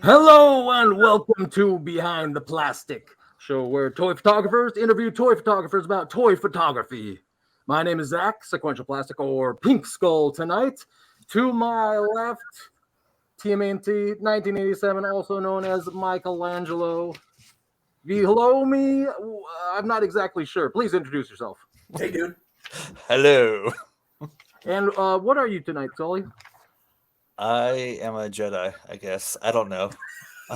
Hello and welcome to Behind the Plastic, show where toy photographers interview toy photographers about toy photography. My name is Zach, Sequential Plastic or Pink Skull tonight. To my left, TMNT 1987, also known as Michelangelo. Below me, I'm not exactly sure. Please introduce yourself. Hey, dude. Hello. And what are you tonight, Sully? I am a Jedi, I guess. I don't know.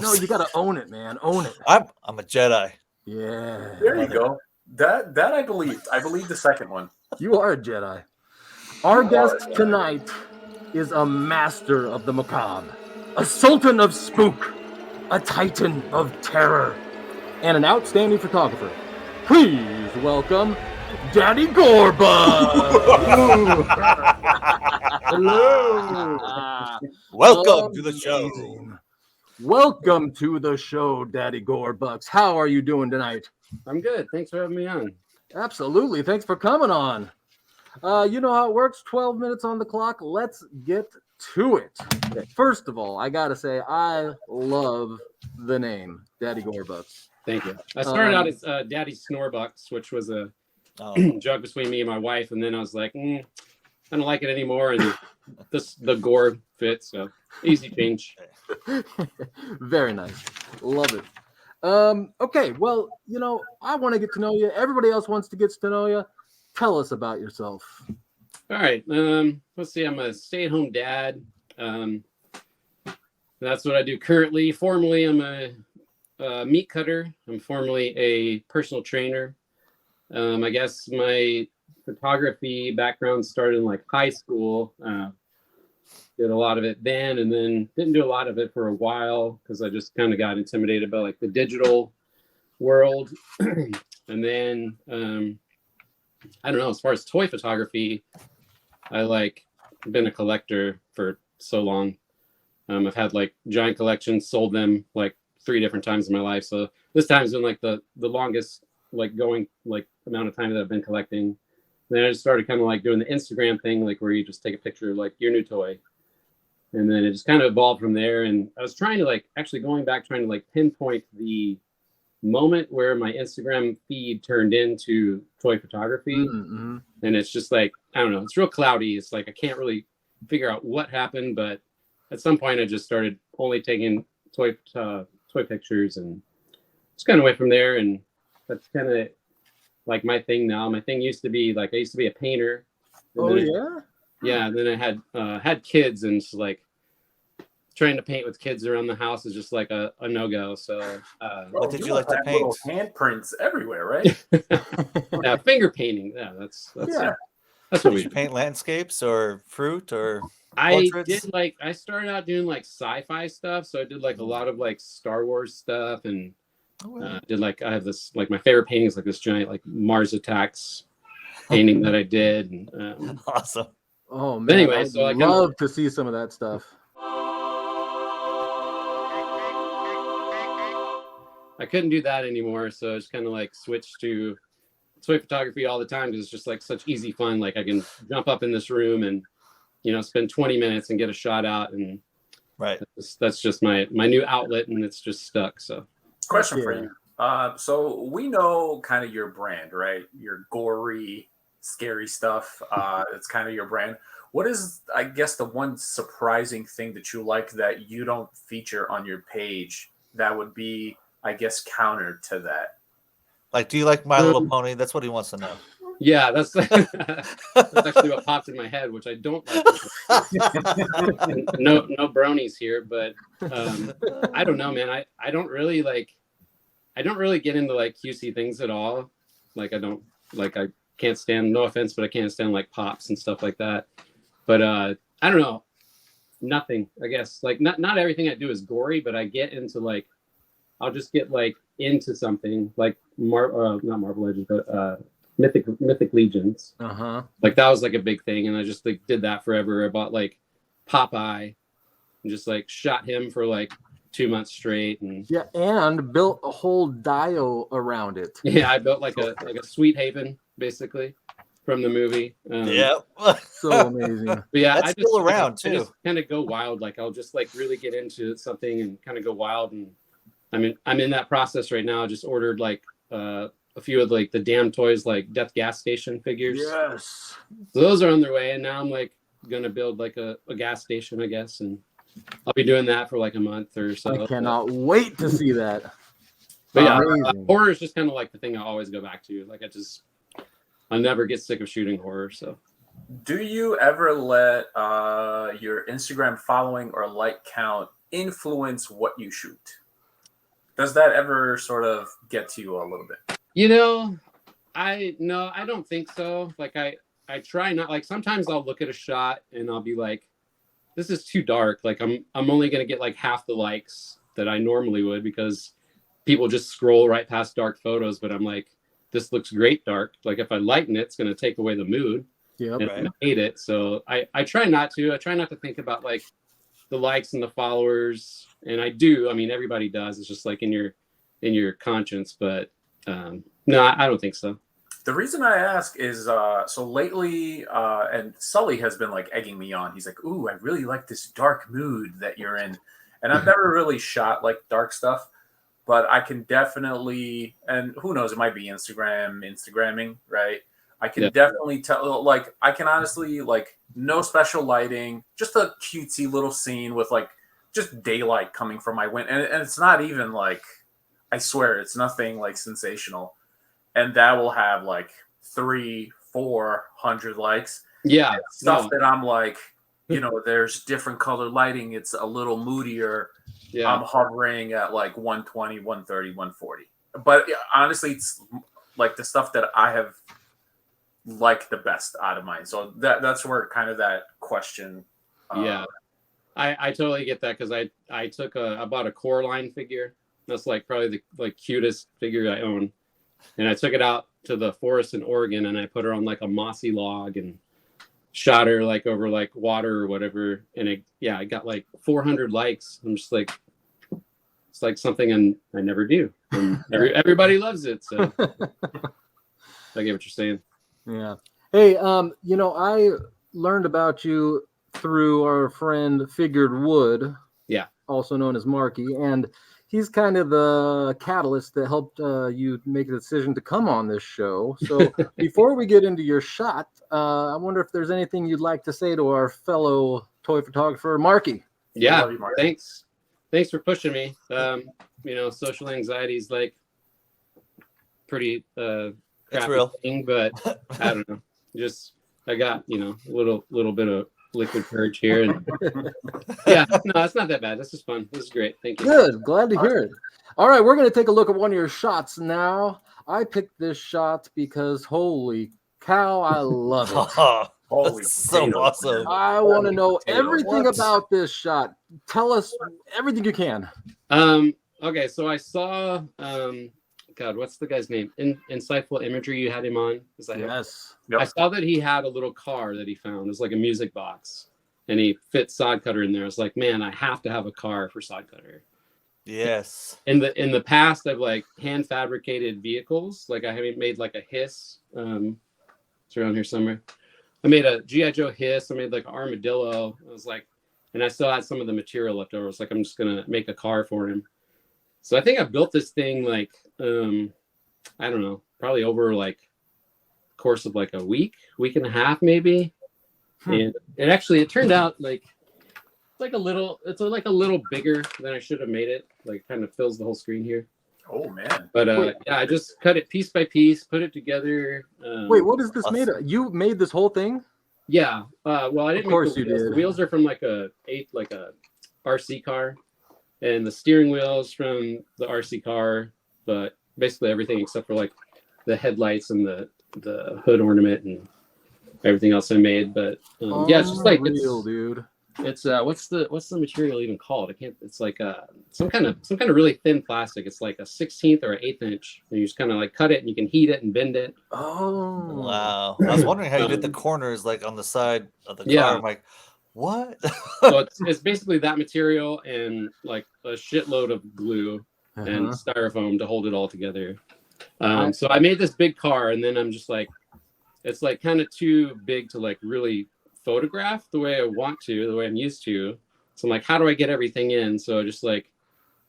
No, you gotta own it, man. Own it. I'm a Jedi. Yeah. There you go. That I believed. I believe the second one. You are a Jedi. Our guest tonight is a master of the macabre, a sultan of spook, a titan of terror, and an outstanding photographer. Please welcome Daddy Gorebucks. Hello. Welcome to the show. Amazing. Welcome to the show, Daddy Gorebucks. How are you doing tonight? I'm good. Thanks for having me on. Absolutely. Thanks for coming on. You know how it works. 12 minutes on the clock. Let's get to it. First of all, I got to say, I love the name Daddy Gorebucks. Thank you. I started out as Daddy Snorebucks, which was a joke between me and my wife. And then I was like, I don't like it anymore. And the gore fits. So easy change. Very nice. Love it. Okay. Well, you know, I want to get to know you. Everybody else wants to get to know you. Tell us about yourself. All right. Let's see. I'm a stay-at-home dad. That's what I do currently. Formerly, I'm a meat cutter. I'm formerly a personal trainer. I guess my photography background started in like high school. Did a lot of it then, and then didn't do a lot of it for a while because I just kind of got intimidated by like the digital world. And then I don't know, as far as toy photography, I've been a collector for so long. I've had like giant collections, sold them like 3 different times in my life. So this time's been like the longest like going like amount of time that I've been collecting. Then I just started kind of like doing the Instagram thing, like where you just take a picture of like your new toy. And then it just kind of evolved from there. And I was trying to like actually going back, trying to like pinpoint the moment where my Instagram feed turned into toy photography. Mm-hmm. And it's just like, I don't know, it's real cloudy. It's like I can't really figure out what happened. But at some point I just started only taking toy pictures and just kind of went from there. And that's kind of like my thing now. My thing used to be like, I used to be a painter. Oh, yeah? Yeah. Then I had kids, and it's like trying to paint with kids around the house is just like a no-go. So what did you like to paint? Little handprints everywhere, right? yeah, finger painting. Yeah, that's what Did we you paint landscapes or fruit or I portraits? did like I started out doing like sci-fi stuff, so I did like a lot of like Star Wars stuff, and did like I have this like my favorite painting is like this giant like Mars Attacks painting that I did. And, Awesome. Oh, man. Anyway, I'd so I love to see some of that stuff. I couldn't do that anymore, so I just kind of like switched to toy photography all the time because it's just like such easy fun. Like I can jump up in this room and spend 20 minutes and get a shot out, and Right. that's just my new outlet, and it's just stuck. So Question for you. So we know kind of your brand, right? Your gory, scary stuff. It's kind of your brand. What is, I guess, the one surprising thing that you like that you don't feature on your page that would be, I guess, counter to that? Like, do you like My Little Pony? That's what he wants to know. yeah, that's actually what popped in my head, which I don't like. no bronies here, but I don't know, man. I don't really get into like cutesy things at all. Like I can't stand, no offense, but I can't stand like pops and stuff like that. But I don't know, nothing, I guess. Like not everything I do is gory, but I get into like, I'll just get like into something like not Marvel Legends, but Mythic Legions. Uh-huh. Like that was like a big thing, and I just like did that forever. I bought like Popeye and just like shot him for like 2 months straight, and built a whole dio around it. yeah, I built like a Sweet Haven basically. from the movie. Yeah. So amazing. But yeah, That's still around, I too. just kind of go wild. Like I'll just like really get into something and kind of go wild. And I'm in that process right now. I just ordered like a few of like the damn toys, like Death Gas Station figures. Yes. So those are on their way, and now I'm like gonna build like a gas station, I guess, and I'll be doing that for like a month or so. I cannot wait to see that. But yeah, Amazing. horror is just kind of like the thing I always go back to. Like I never get sick of shooting horror. So, Do you ever let your Instagram following or like count influence what you shoot? Does that ever sort of get to you a little bit? you know, I don't think so. Like I try not, like sometimes I'll look at a shot and I'll be like, this is too dark. Like I'm only gonna get like half the likes that I normally would because people just scroll right past dark photos. But I'm like, this looks great dark. Like if I lighten it, it's gonna take away the mood. Yep. And I hate it. So I try not to. I try not to think about like the likes and the followers. And I do. I mean, everybody does. It's just like in your conscience. But no, I don't think so. The reason I ask is so lately, and Sully has been like egging me on. He's like, "Ooh, I really like this dark mood that you're in," and I've never really shot like dark stuff, but I can definitely, and who knows, it might be Instagramming, right? I can definitely tell. Like, I can honestly like no special lighting, just a cutesy little scene with like just daylight coming from my window, and it's not even like, I swear, it's nothing like sensational. And that will have like 300-400 likes. Yeah. And stuff that I'm like, there's different color lighting. It's a little moodier. Yeah. I'm hovering at like 120, 130, 140. But honestly, it's like the stuff that I have liked the best out of mine. So that's where kind of that question. Yeah. I totally get that because I bought a Coraline figure. That's like probably the like cutest figure I own. And I took it out to the forest in Oregon and I put her on like a mossy log and shot her like over like water or whatever. And I got like 400 likes. I'm just like, it's like something I never do. And everybody loves it. So I get what you're saying. Yeah. Hey, I learned about you through our friend Figured Wood. Yeah. Also known as Marky. And he's kind of the catalyst that helped you make the decision to come on this show. So before we get into your shot, I wonder if there's anything you'd like to say to our fellow toy photographer, Marky. Yeah, thanks. Thanks for pushing me. Social anxiety is like pretty crappy real thing, but I don't know. I got a little bit of liquid courage here, and yeah, no, it's not that bad. This is fun. This is great. Thank you. Good. Glad to hear it. All right, we're going to take a look at one of your shots now. I picked this shot because holy cow, I love it. Holy so awesome. I want to know everything about this shot. Tell us everything you can. Okay, so I saw God, what's the guy's name? Insightful Imagery, you had him on. Is that him? Yes. Yep. I saw that he had a little car that he found. It was like a music box. And he fit Sod Cutter in there. I was like, man, I have to have a car for Sod Cutter. Yes. In the past, I've like hand fabricated vehicles. Like I haven't made like a Hiss. It's around here somewhere. I made a G.I. Joe Hiss. I made like an armadillo. I was like, and I still had some of the material left over. I was like, I'm just gonna make a car for him. So I think I built this thing like I don't know, probably over like course of like a week and a half maybe. And it turned out like a little bigger than I should have made it. Like kind of fills the whole screen here. Oh man. But I just cut it piece by piece, put it together. Wait, what is this made of? You made this whole thing? Yeah. Well, I didn't. Of course make the you wheels. did. The wheels are from like a RC car, and the steering wheels from the RC car. But basically everything except for like the headlights and the hood ornament and everything else I made. But yeah, it's just like real, dude. It's what's the material even called? I can't. It's like some kind of really thin plastic. It's like a 16th or an 1/8 inch. And you just kind of like cut it and you can heat it and bend it. Oh Wow. I was wondering how you did the corners like on the side of the car. Yeah. I'm like, what? So it's basically that material and like a shitload of glue and styrofoam to hold it all together. So I made this big car, and then I'm just like, it's like kind of too big to like really photograph the way I want to, the way I'm used to. So I'm like, how do I get everything in? So just like,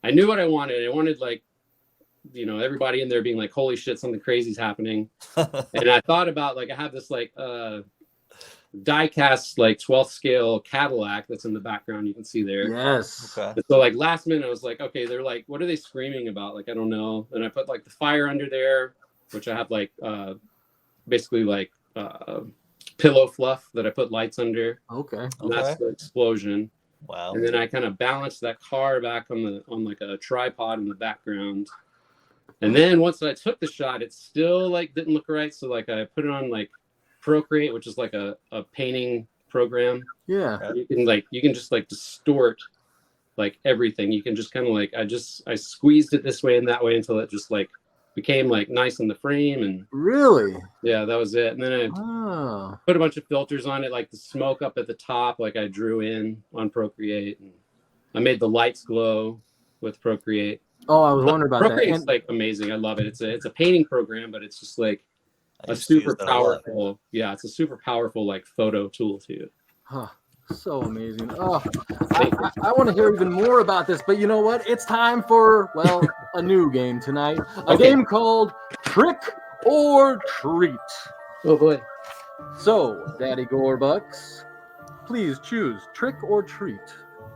I knew what I wanted. I wanted like, everybody in there being like, holy shit, something crazy's happening. And I thought about like, I have this like die cast like 12th scale Cadillac that's in the background. You can see there. Yes. Okay. And so like last minute, I was like, okay, they're like, what are they screaming about? Like, I don't know. And I put like the fire under there, which I have like basically like pillow fluff that I put lights under. Okay. And that's the explosion. Wow. And then I kind of balanced that car back on like a tripod in the background. And then once I took the shot, it still like didn't look right. So like I put it on like Procreate, which is like a painting program. Yeah. You can just like distort like everything. You can just kind of like I squeezed it this way and that way until it just like became like nice in the frame. And Really? yeah, that was it. And then I put a bunch of filters on it, like the smoke up at the top, like I drew in on Procreate, and I made the lights glow with Procreate. Oh, I was wondering about Procreate's that. like amazing. I love it. It's a painting program, but it's just like I a used to use super that a lot. powerful. Yeah, it's a super powerful like photo tool too. Huh. So amazing. Oh, I want to hear even more about this, but you know what? It's time for, well, a new game tonight. A game called Trick or Treat. Oh boy. So, Daddy Gorebucks, please choose Trick or Treat.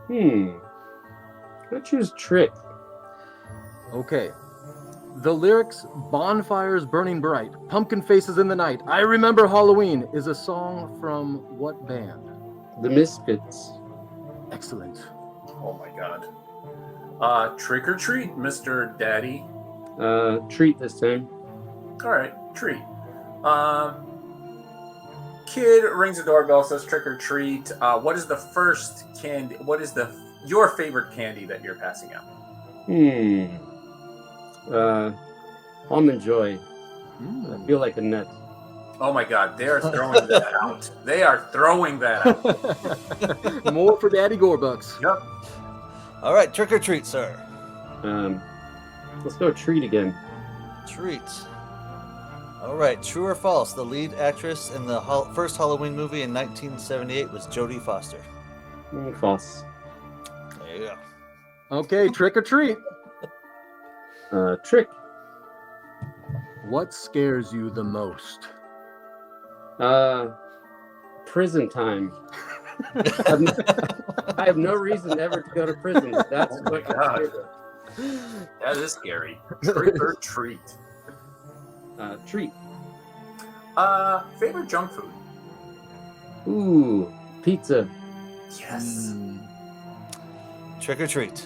I choose Trick. Okay. The lyrics, bonfires burning bright, pumpkin faces in the night, I remember Halloween, is a song from what band? The Misfits. Excellent. Oh my god. Trick or treat, Mr. Daddy. Treat this time. All right, treat. Kid rings the doorbell, says trick or treat. What is the first candy? What is your favorite candy that you're passing out? Almond Joy. I feel like a nut. Oh my god, they are throwing that out. They are throwing that out. More for Daddy Gorebucks. Yep. All right, trick or treat, sir. Let's go treat again. Treat. All right, true or false? The lead actress in the first Halloween movie in 1978 was Jodie Foster. False. There you go. Okay, trick or treat. Trick. What scares you the most? Prison time. I have no reason ever to go to prison. But that's what God. That is scary. Trick or treat. Treat. Favorite junk food? Ooh, pizza. Yes. Trick or treat.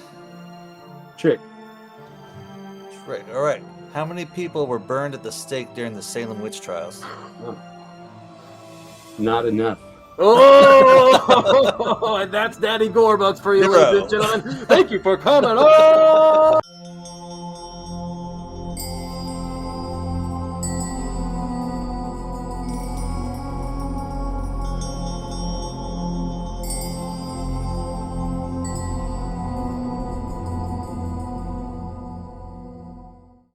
Trick. Trick. All right. How many people were burned at the stake during the Salem witch trials? Not enough. Oh, and that's Daddy Gorebucks for you, ladies and gentlemen. Thank you for coming on.